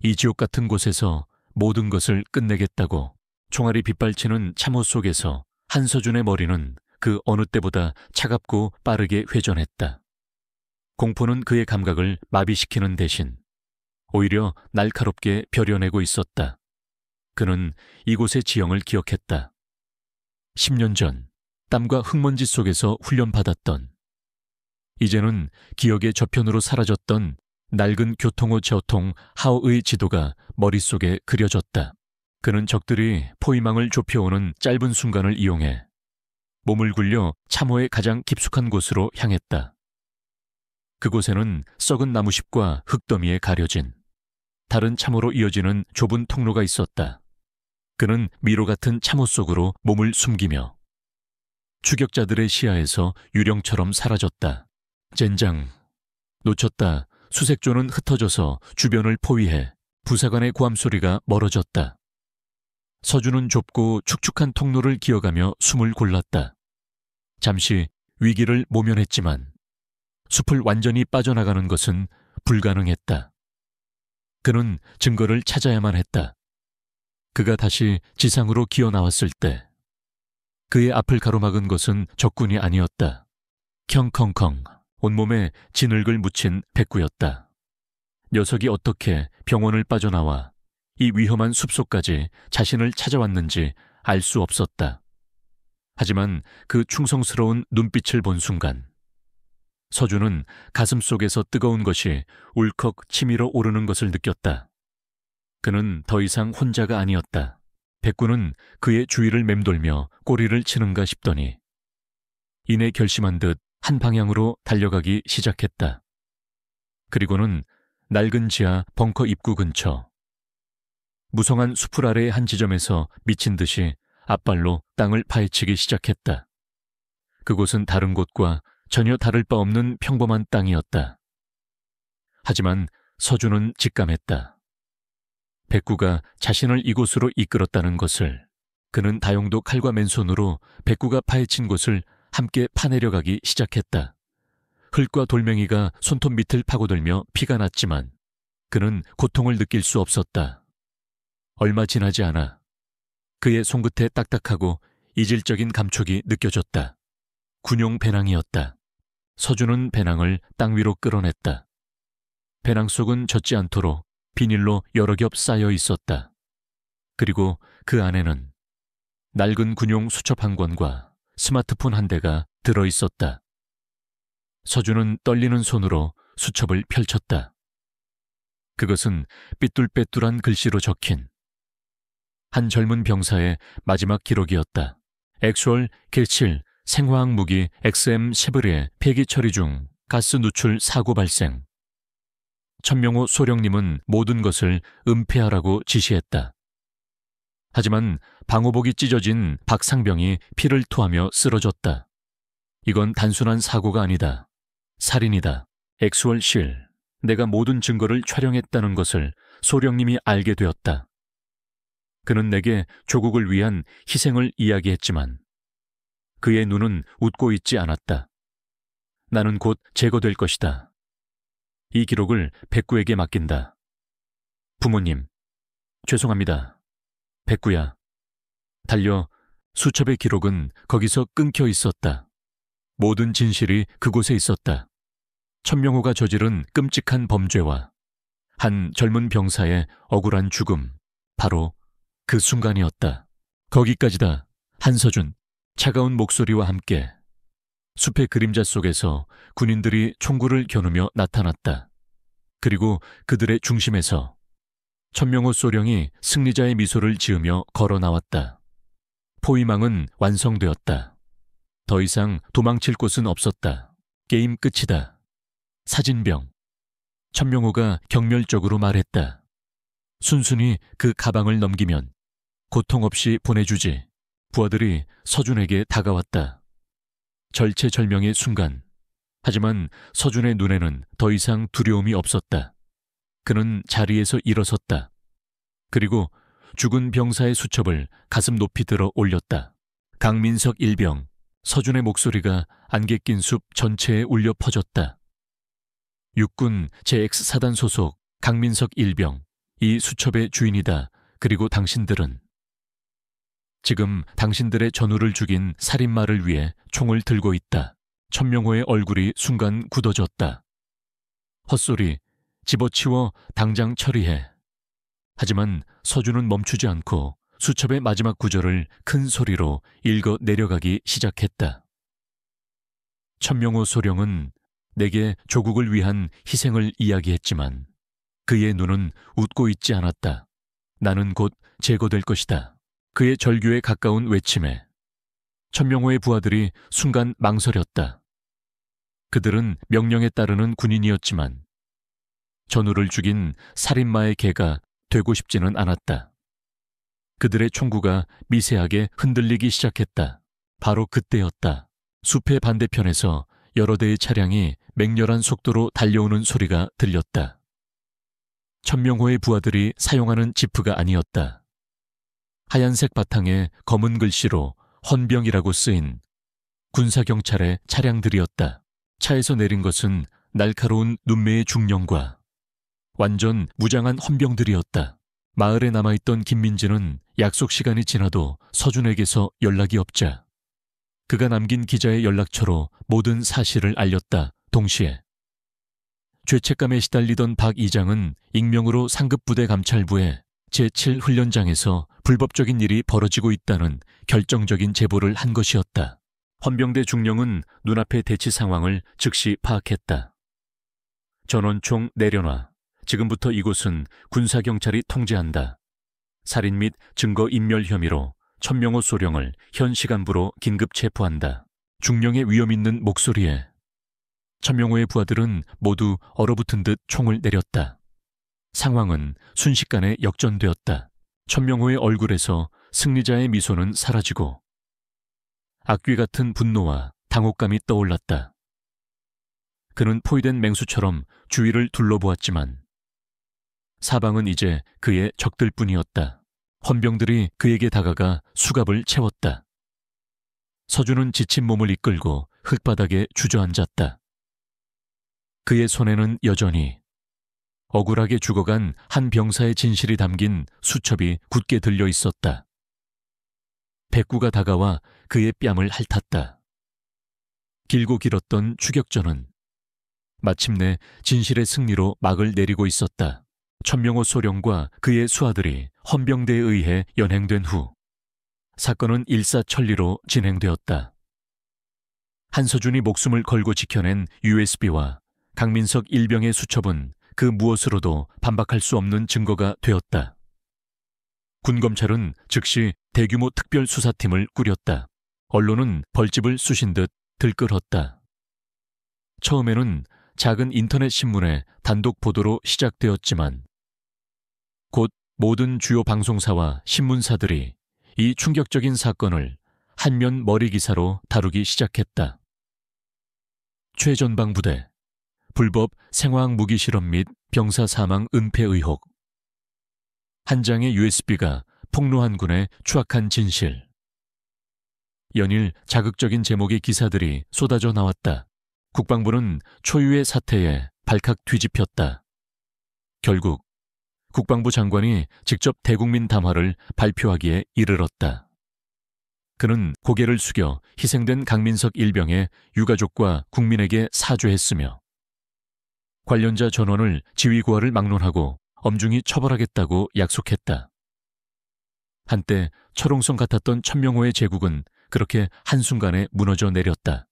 이 지옥 같은 곳에서 모든 것을 끝내겠다고. 총알이 빗발치는 참호 속에서 한서준의 머리는 그 어느 때보다 차갑고 빠르게 회전했다. 공포는 그의 감각을 마비시키는 대신 오히려 날카롭게 벼려내고 있었다. 그는 이곳의 지형을 기억했다. 10년 전 땀과 흙먼지 속에서 훈련받았던, 이제는 기억의 저편으로 사라졌던 낡은 교통호 저통 하오의 지도가 머릿속에 그려졌다. 그는 적들이 포위망을 좁혀오는 짧은 순간을 이용해 몸을 굴려 참호의 가장 깊숙한 곳으로 향했다. 그곳에는 썩은 나무십과 흙더미에 가려진 다른 참호로 이어지는 좁은 통로가 있었다. 그는 미로 같은 참호 속으로 몸을 숨기며 추격자들의 시야에서 유령처럼 사라졌다. 젠장. 놓쳤다. 수색조는 흩어져서 주변을 포위해 부사관의 고함 소리가 멀어졌다. 서준은 좁고 축축한 통로를 기어가며 숨을 골랐다. 잠시 위기를 모면했지만 숲을 완전히 빠져나가는 것은 불가능했다. 그는 증거를 찾아야만 했다. 그가 다시 지상으로 기어 나왔을 때 그의 앞을 가로막은 것은 적군이 아니었다. 컹컹컹 온몸에 진흙을 묻힌 백구였다. 녀석이 어떻게 병원을 빠져나와 이 위험한 숲속까지 자신을 찾아왔는지 알 수 없었다. 하지만 그 충성스러운 눈빛을 본 순간 서준은 가슴속에서 뜨거운 것이 울컥 치밀어 오르는 것을 느꼈다. 그는 더 이상 혼자가 아니었다. 백구는 그의 주위를 맴돌며 꼬리를 치는가 싶더니 이내 결심한 듯 한 방향으로 달려가기 시작했다. 그리고는 낡은 지하 벙커 입구 근처, 무성한 수풀 아래의 한 지점에서 미친 듯이 앞발로 땅을 파헤치기 시작했다. 그곳은 다른 곳과 전혀 다를 바 없는 평범한 땅이었다. 하지만 서준은 직감했다. 백구가 자신을 이곳으로 이끌었다는 것을. 그는 다용도 칼과 맨손으로 백구가 파헤친 곳을 함께 파내려가기 시작했다. 흙과 돌멩이가 손톱 밑을 파고들며 피가 났지만 그는 고통을 느낄 수 없었다. 얼마 지나지 않아 그의 손끝에 딱딱하고 이질적인 감촉이 느껴졌다. 군용 배낭이었다. 서준은 배낭을 땅 위로 끌어냈다. 배낭 속은 젖지 않도록 비닐로 여러 겹 쌓여 있었다. 그리고 그 안에는 낡은 군용 수첩 한 권과 스마트폰 한 대가 들어 있었다. 서준은 떨리는 손으로 수첩을 펼쳤다. 그것은 삐뚤빼뚤한 글씨로 적힌 한 젊은 병사의 마지막 기록이었다. 액슈얼 길7 생화학 무기 XM 쉐브리에 폐기 처리 중 가스 누출 사고 발생. 천명호 소령님은 모든 것을 은폐하라고 지시했다. 하지만 방호복이 찢어진 박상병이 피를 토하며 쓰러졌다. 이건 단순한 사고가 아니다. 살인이다. 액슈얼 실. 내가 모든 증거를 촬영했다는 것을 소령님이 알게 되었다. 그는 내게 조국을 위한 희생을 이야기했지만 그의 눈은 웃고 있지 않았다. 나는 곧 제거될 것이다. 이 기록을 백구에게 맡긴다. 부모님, 죄송합니다. 백구야. 달려 수첩의 기록은 거기서 끊겨 있었다. 모든 진실이 그곳에 있었다. 천명호가 저지른 끔찍한 범죄와 한 젊은 병사의 억울한 죽음, 바로 그 순간이었다. 거기까지다. 한서준, 차가운 목소리와 함께 숲의 그림자 속에서 군인들이 총구를 겨누며 나타났다. 그리고 그들의 중심에서 천명호 소령이 승리자의 미소를 지으며 걸어 나왔다. 포위망은 완성되었다. 더 이상 도망칠 곳은 없었다. 게임 끝이다. 사진병. 천명호가 경멸적으로 말했다. 순순히 그 가방을 넘기면 고통 없이 보내주지. 부하들이 서준에게 다가왔다. 절체절명의 순간. 하지만 서준의 눈에는 더 이상 두려움이 없었다. 그는 자리에서 일어섰다. 그리고 죽은 병사의 수첩을 가슴 높이 들어 올렸다. 강민석 일병. 서준의 목소리가 안개 낀 숲 전체에 울려 퍼졌다. 육군 제-X사단 소속 강민석 일병. 이 수첩의 주인이다. 그리고 당신들은 지금 당신들의 전우를 죽인 살인마를 위해 총을 들고 있다. 천명호의 얼굴이 순간 굳어졌다. 헛소리, 집어치워 당장 처리해. 하지만 서준은 멈추지 않고 수첩의 마지막 구절을 큰 소리로 읽어 내려가기 시작했다. 천명호 소령은 내게 조국을 위한 희생을 이야기했지만 그의 눈은 웃고 있지 않았다. 나는 곧 제거될 것이다. 그의 절규에 가까운 외침에 천명호의 부하들이 순간 망설였다. 그들은 명령에 따르는 군인이었지만 전우를 죽인 살인마의 개가 되고 싶지는 않았다. 그들의 총구가 미세하게 흔들리기 시작했다. 바로 그때였다. 숲의 반대편에서 여러 대의 차량이 맹렬한 속도로 달려오는 소리가 들렸다. 천명호의 부하들이 사용하는 지프가 아니었다. 하얀색 바탕에 검은 글씨로 헌병이라고 쓰인 군사경찰의 차량들이었다. 차에서 내린 것은 날카로운 눈매의 중령과 완전 무장한 헌병들이었다. 마을에 남아있던 김민지는 약속 시간이 지나도 서준에게서 연락이 없자 그가 남긴 기자의 연락처로 모든 사실을 알렸다. 동시에 죄책감에 시달리던 박 이장은 익명으로 상급부대 감찰부에 제7훈련장에서 불법적인 일이 벌어지고 있다는 결정적인 제보를 한 것이었다. 헌병대 중령은 눈앞의 대치 상황을 즉시 파악했다. 전원총 내려놔. 지금부터 이곳은 군사경찰이 통제한다. 살인 및 증거인멸 혐의로 천명호 소령을 현 시간부로 긴급 체포한다. 중령의 위험 있는 목소리에 천명호의 부하들은 모두 얼어붙은 듯 총을 내렸다. 상황은 순식간에 역전되었다. 천명호의 얼굴에서 승리자의 미소는 사라지고 악귀 같은 분노와 당혹감이 떠올랐다. 그는 포위된 맹수처럼 주위를 둘러보았지만 사방은 이제 그의 적들뿐이었다. 헌병들이 그에게 다가가 수갑을 채웠다. 서준은 지친 몸을 이끌고 흙바닥에 주저앉았다. 그의 손에는 여전히 억울하게 죽어간 한 병사의 진실이 담긴 수첩이 굳게 들려 있었다. 백구가 다가와 그의 뺨을 핥았다. 길고 길었던 추격전은 마침내 진실의 승리로 막을 내리고 있었다. 천명호 소령과 그의 수하들이 헌병대에 의해 연행된 후 사건은 일사천리로 진행되었다. 한서준이 목숨을 걸고 지켜낸 USB와 강민석 일병의 수첩은 그 무엇으로도 반박할 수 없는 증거가 되었다. 군검찰은 즉시 대규모 특별수사팀을 꾸렸다. 언론은 벌집을 쑤신 듯 들끓었다. 처음에는 작은 인터넷 신문의 단독 보도로 시작되었지만 곧 모든 주요 방송사와 신문사들이 이 충격적인 사건을 한면 머리 기사로 다루기 시작했다. 최전방부대 불법 생화학 무기 실험 및 병사 사망 은폐 의혹, 한 장의 USB가 폭로한 군의 추악한 진실. 연일 자극적인 제목의 기사들이 쏟아져 나왔다. 국방부는 초유의 사태에 발칵 뒤집혔다. 결국 국방부 장관이 직접 대국민 담화를 발표하기에 이르렀다. 그는 고개를 숙여 희생된 강민석 일병의 유가족과 국민에게 사죄했으며 관련자 전원을 지휘고하를 막론하고 엄중히 처벌하겠다고 약속했다. 한때 철옹성 같았던 천명호의 제국은 그렇게 한순간에 무너져 내렸다.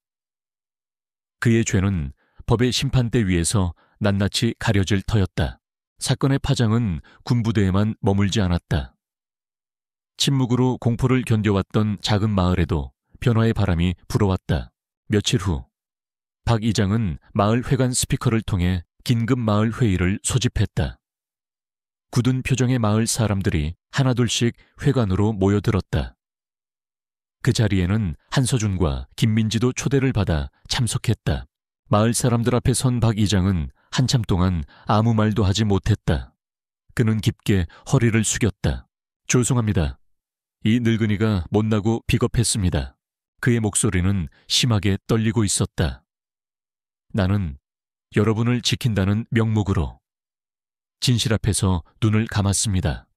그의 죄는 법의 심판대 위에서 낱낱이 가려질 터였다. 사건의 파장은 군부대에만 머물지 않았다. 침묵으로 공포를 견뎌왔던 작은 마을에도 변화의 바람이 불어왔다. 며칠 후 박 이장은 마을 회관 스피커를 통해 긴급 마을 회의를 소집했다. 굳은 표정의 마을 사람들이 하나둘씩 회관으로 모여들었다. 그 자리에는 한서준과 김민지도 초대를 받아 참석했다. 마을 사람들 앞에 선 박 이장은 한참 동안 아무 말도 하지 못했다. 그는 깊게 허리를 숙였다. 죄송합니다. 이 늙은이가 못나고 비겁했습니다. 그의 목소리는 심하게 떨리고 있었다. 나는 여러분을 지킨다는 명목으로 진실 앞에서 눈을 감았습니다.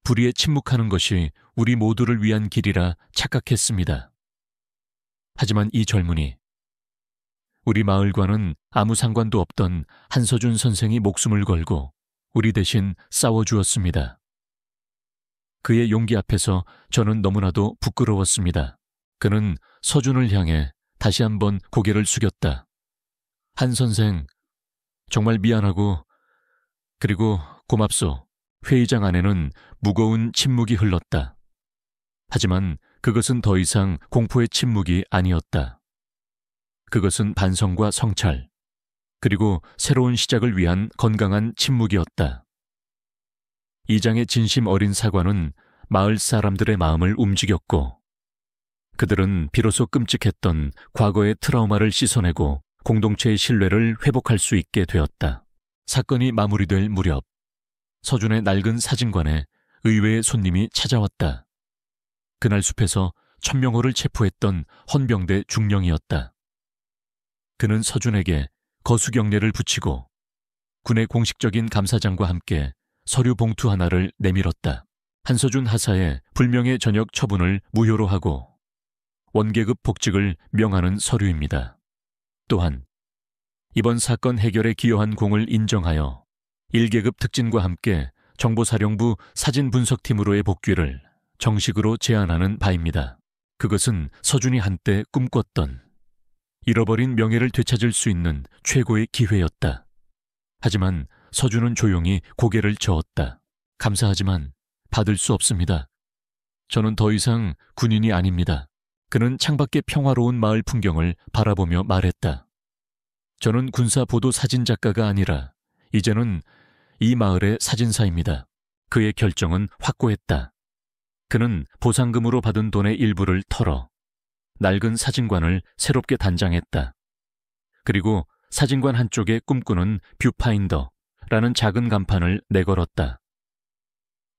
불의에 침묵하는 것이 우리 모두를 위한 길이라 착각했습니다. 하지만 이 젊은이, 우리 마을과는 아무 상관도 없던 한서준 선생이 목숨을 걸고 우리 대신 싸워주었습니다. 그의 용기 앞에서 저는 너무나도 부끄러웠습니다. 그는 서준을 향해 다시 한번 고개를 숙였다. 한 선생, 정말 미안하고 그리고 고맙소. 회의장 안에는 무거운 침묵이 흘렀다. 하지만 그것은 더 이상 공포의 침묵이 아니었다. 그것은 반성과 성찰, 그리고 새로운 시작을 위한 건강한 침묵이었다. 이장의 진심 어린 사과는 마을 사람들의 마음을 움직였고 그들은 비로소 끔찍했던 과거의 트라우마를 씻어내고 공동체의 신뢰를 회복할 수 있게 되었다. 사건이 마무리될 무렵 서준의 낡은 사진관에 의외의 손님이 찾아왔다. 그날 숲에서 천명호를 체포했던 헌병대 중령이었다. 그는 서준에게 거수경례를 붙이고 군의 공식적인 감사장과 함께 서류 봉투 하나를 내밀었다. 한서준 하사의 불명예 전역 처분을 무효로 하고 원계급 복직을 명하는 서류입니다. 또한 이번 사건 해결에 기여한 공을 인정하여 1계급 특진과 함께 정보사령부 사진분석팀으로의 복귀를 정식으로 제안하는 바입니다. 그것은 서준이 한때 꿈꿨던 잃어버린 명예를 되찾을 수 있는 최고의 기회였다. 하지만 서준은 조용히 고개를 저었다. 감사하지만 받을 수 없습니다. 저는 더 이상 군인이 아닙니다. 그는 창밖의 평화로운 마을 풍경을 바라보며 말했다. 저는 군사 보도 사진작가가 아니라 이제는 이 마을의 사진사입니다. 그의 결정은 확고했다. 그는 보상금으로 받은 돈의 일부를 털어 낡은 사진관을 새롭게 단장했다. 그리고 사진관 한쪽에 꿈꾸는 뷰파인더라는 작은 간판을 내걸었다.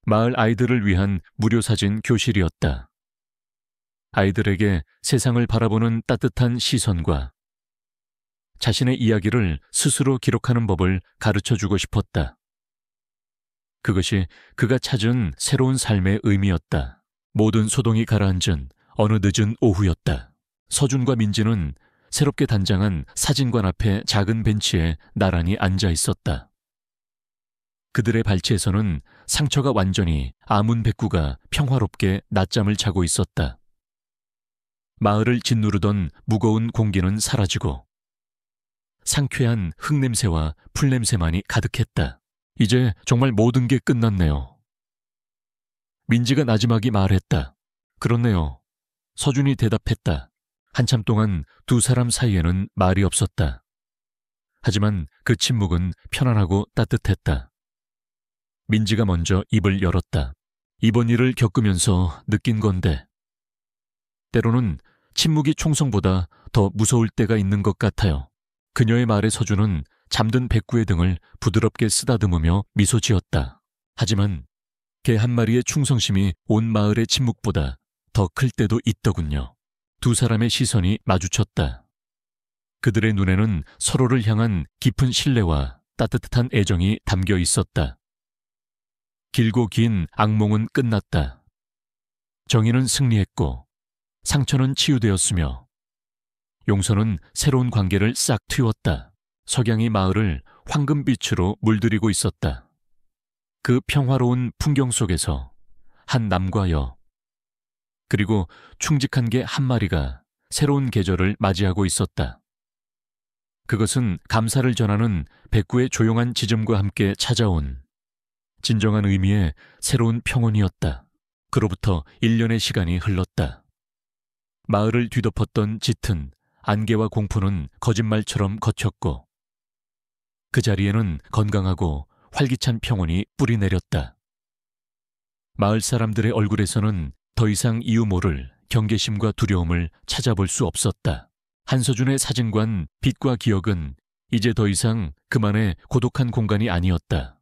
마을 아이들을 위한 무료 사진 교실이었다. 아이들에게 세상을 바라보는 따뜻한 시선과 자신의 이야기를 스스로 기록하는 법을 가르쳐주고 싶었다. 그것이 그가 찾은 새로운 삶의 의미였다. 모든 소동이 가라앉은 어느 늦은 오후였다. 서준과 민지는 새롭게 단장한 사진관 앞에 작은 벤치에 나란히 앉아 있었다. 그들의 발치에서는 상처가 완전히 아문 백구가 평화롭게 낮잠을 자고 있었다. 마을을 짓누르던 무거운 공기는 사라지고 상쾌한 흙냄새와 풀냄새만이 가득했다. 이제 정말 모든 게 끝났네요. 민지가 나지막이 말했다. 그렇네요. 서준이 대답했다. 한참 동안 두 사람 사이에는 말이 없었다. 하지만 그 침묵은 편안하고 따뜻했다. 민지가 먼저 입을 열었다. 이번 일을 겪으면서 느낀 건데 때로는 침묵이 총성보다 더 무서울 때가 있는 것 같아요. 그녀의 말에 서준은 잠든 백구의 등을 부드럽게 쓰다듬으며 미소 지었다. 하지만 개 한 마리의 충성심이 온 마을의 침묵보다 더 클 때도 있더군요. 두 사람의 시선이 마주쳤다. 그들의 눈에는 서로를 향한 깊은 신뢰와 따뜻한 애정이 담겨 있었다. 길고 긴 악몽은 끝났다. 정의는 승리했고 상처는 치유되었으며 용서는 새로운 관계를 싹 틔웠다. 석양이 마을을 황금빛으로 물들이고 있었다. 그 평화로운 풍경 속에서 한 남과 여 그리고 충직한 개 한 마리가 새로운 계절을 맞이하고 있었다. 그것은 감사를 전하는 백구의 조용한 짖음과 함께 찾아온 진정한 의미의 새로운 평온이었다. 그로부터 1년의 시간이 흘렀다. 마을을 뒤덮었던 짙은 안개와 공포는 거짓말처럼 걷혔고 그 자리에는 건강하고 활기찬 평온이 뿌리내렸다. 마을 사람들의 얼굴에서는 더 이상 이유 모를 경계심과 두려움을 찾아볼 수 없었다. 한서준의 사진관 빛과 기억은 이제 더 이상 그만의 고독한 공간이 아니었다.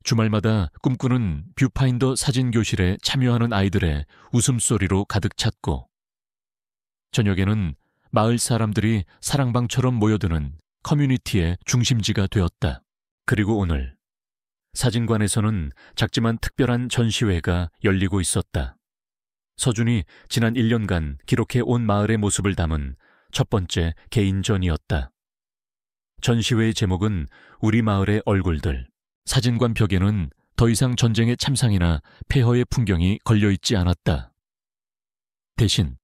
주말마다 꿈꾸는 뷰파인더 사진교실에 참여하는 아이들의 웃음소리로 가득 찼고 저녁에는 마을 사람들이 사랑방처럼 모여드는 커뮤니티의 중심지가 되었다. 그리고 오늘 사진관에서는 작지만 특별한 전시회가 열리고 있었다. 서준이 지난 1년간 기록해 온 마을의 모습을 담은 첫 번째 개인전이었다. 전시회의 제목은 우리 마을의 얼굴들. 사진관 벽에는 더 이상 전쟁의 참상이나 폐허의 풍경이 걸려있지 않았다. 대신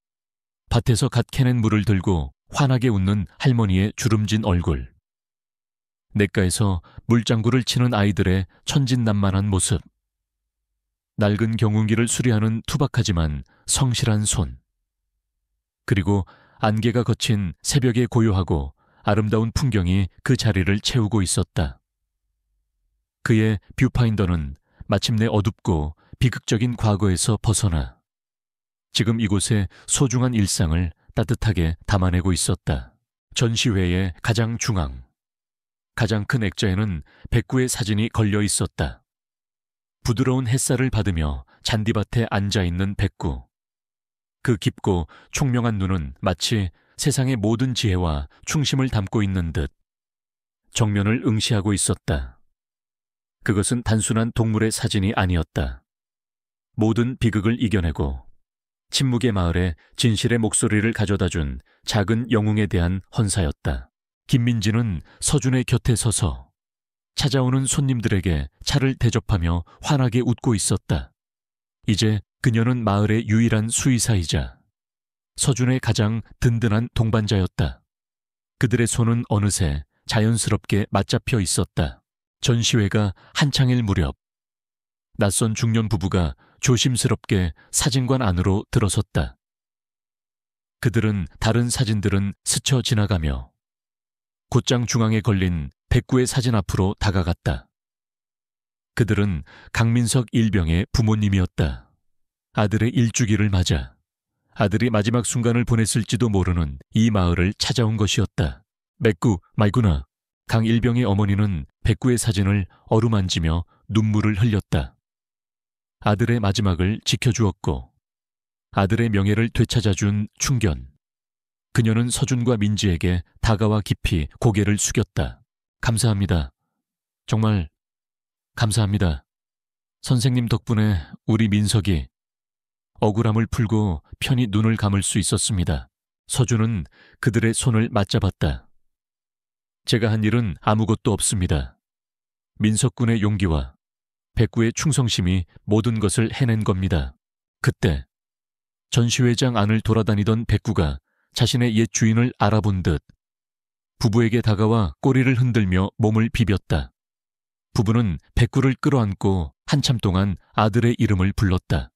밭에서 갓 캐낸 물을 들고 환하게 웃는 할머니의 주름진 얼굴, 냇가에서 물장구를 치는 아이들의 천진난만한 모습, 낡은 경운기를 수리하는 투박하지만 성실한 손, 그리고 안개가 거친 새벽의 고요하고 아름다운 풍경이 그 자리를 채우고 있었다. 그의 뷰파인더는 마침내 어둡고 비극적인 과거에서 벗어나 지금 이곳의 소중한 일상을 따뜻하게 담아내고 있었다. 전시회의 가장 중앙, 가장 큰 액자에는 백구의 사진이 걸려 있었다. 부드러운 햇살을 받으며 잔디밭에 앉아있는 백구. 그 깊고 총명한 눈은 마치 세상의 모든 지혜와 충심을 담고 있는 듯 정면을 응시하고 있었다. 그것은 단순한 동물의 사진이 아니었다. 모든 비극을 이겨내고 침묵의 마을에 진실의 목소리를 가져다준 작은 영웅에 대한 헌사였다. 김민지는 서준의 곁에 서서 찾아오는 손님들에게 차를 대접하며 환하게 웃고 있었다. 이제 그녀는 마을의 유일한 수의사이자 서준의 가장 든든한 동반자였다. 그들의 손은 어느새 자연스럽게 맞잡혀 있었다. 전시회가 한창일 무렵 낯선 중년 부부가 조심스럽게 사진관 안으로 들어섰다. 그들은 다른 사진들은 스쳐 지나가며 곧장 중앙에 걸린 백구의 사진 앞으로 다가갔다. 그들은 강민석 일병의 부모님이었다. 아들의 일주기를 맞아 아들이 마지막 순간을 보냈을지도 모르는 이 마을을 찾아온 것이었다. 백구, 말구나. 강일병의 어머니는 백구의 사진을 어루만지며 눈물을 흘렸다. 아들의 마지막을 지켜주었고 아들의 명예를 되찾아준 충견. 그녀는 서준과 민지에게 다가와 깊이 고개를 숙였다. 감사합니다. 정말 감사합니다. 선생님 덕분에 우리 민석이 억울함을 풀고 편히 눈을 감을 수 있었습니다. 서준은 그들의 손을 맞잡았다. 제가 한 일은 아무것도 없습니다. 민석군의 용기와 백구의 충성심이 모든 것을 해낸 겁니다. 그때 전시회장 안을 돌아다니던 백구가 자신의 옛 주인을 알아본 듯 부부에게 다가와 꼬리를 흔들며 몸을 비볐다. 부부는 백구를 끌어안고 한참 동안 아들의 이름을 불렀다.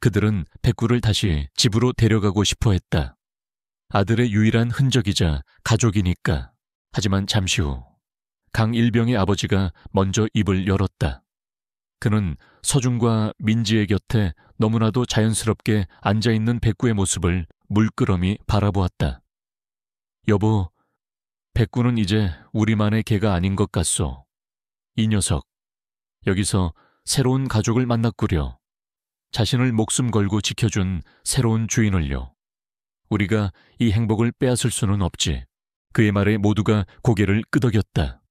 그들은 백구를 다시 집으로 데려가고 싶어 했다. 아들의 유일한 흔적이자 가족이니까. 하지만 잠시 후 강일병의 아버지가 먼저 입을 열었다. 그는 서준과 민지의 곁에 너무나도 자연스럽게 앉아있는 백구의 모습을 물끄러미 바라보았다. 여보, 백구는 이제 우리만의 개가 아닌 것 같소. 이 녀석, 여기서 새로운 가족을 만났구려. 자신을 목숨 걸고 지켜준 새로운 주인을요. 우리가 이 행복을 빼앗을 수는 없지. 그의 말에 모두가 고개를 끄덕였다.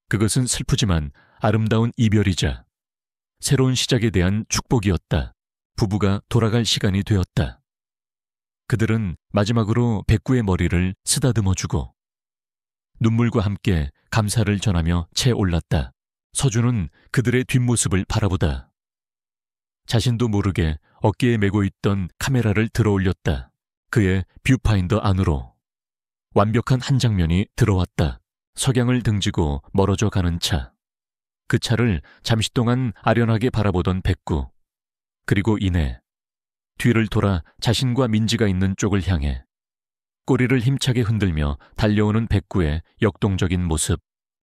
그것은 슬프지만 아름다운 이별이자 새로운 시작에 대한 축복이었다. 부부가 돌아갈 시간이 되었다. 그들은 마지막으로 백구의 머리를 쓰다듬어주고 눈물과 함께 감사를 전하며 채 올랐다. 서준은 그들의 뒷모습을 바라보다 자신도 모르게 어깨에 메고 있던 카메라를 들어올렸다. 그의 뷰파인더 안으로 완벽한 한 장면이 들어왔다. 석양을 등지고 멀어져 가는 차. 그 차를 잠시 동안 아련하게 바라보던 백구. 그리고 이내 뒤를 돌아 자신과 민지가 있는 쪽을 향해 꼬리를 힘차게 흔들며 달려오는 백구의 역동적인 모습.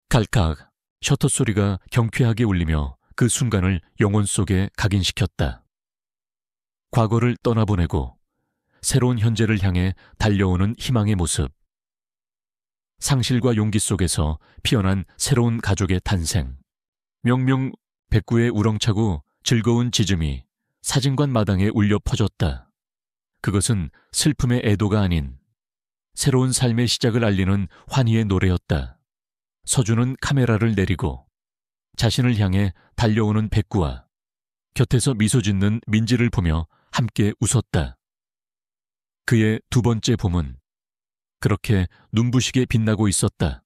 칼칵 셔터 소리가 경쾌하게 울리며 그 순간을 영혼 속에 각인시켰다. 과거를 떠나보내고 새로운 현재를 향해 달려오는 희망의 모습. 상실과 용기 속에서 피어난 새로운 가족의 탄생. 명명 백구의 우렁차고 즐거운 짖음이 사진관 마당에 울려 퍼졌다. 그것은 슬픔의 애도가 아닌 새로운 삶의 시작을 알리는 환희의 노래였다. 서준은 카메라를 내리고 자신을 향해 달려오는 백구와 곁에서 미소 짓는 민지를 보며 함께 웃었다. 그의 두 번째 봄은 그렇게 눈부시게 빛나고 있었다.